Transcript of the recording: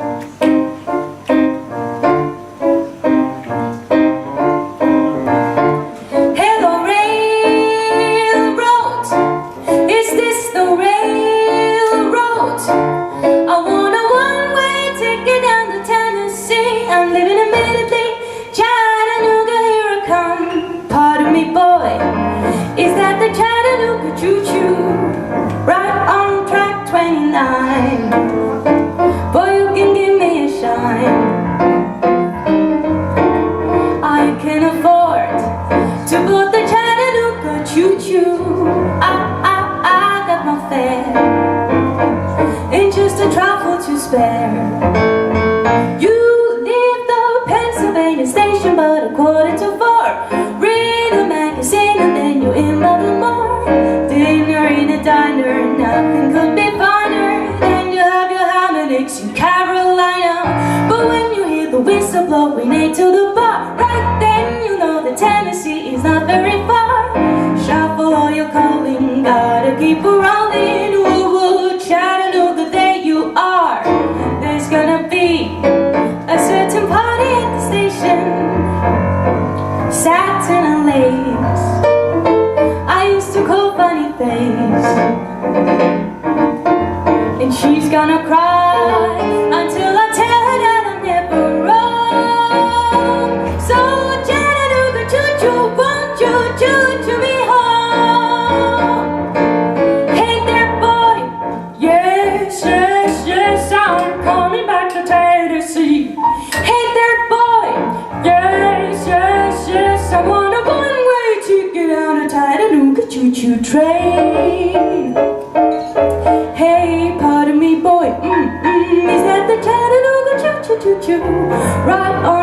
Hello railroad, is this the railroad? I want a one-way ticket down to Tennessee. I'm leaving immediately, Chattanooga, here I come. Pardon me, boy, is that the Chattanooga choo-choo? Right on track 29. Boy, you can give me a shine. I can afford to board the Chattanooga choo-choo. I got my fare and just a trifle to spare. You leave the Pennsylvania station but a quarter to 4. Read a magazine and then you're in Baltimore. Dinner in a diner, nothing could be finer. Then you have your ham and eggs in Carolina. But when you hear the whistle blowing into the bar, right then you know that Tennessee is not very far. Shuffle all your calling, gotta keep it rolling. Woo-woo, Chattanooga, there you are. There's gonna be a certain party at the station. Satin and lace, I used to call Funny Face. And she's gonna cry until I tell her that I'm never wrong. So Chattanooga choo-choo, won't you choo-choo me home? Hey there, boy, yes, yes, yes, I'm coming back to Tennessee. Hey there, boy, yes, yes, yes, I want a one-way ticket on a Chattanooga choo-choo train. Hey, pardon me, boy, is that the Chattanooga choo-choo choo-choo? Right on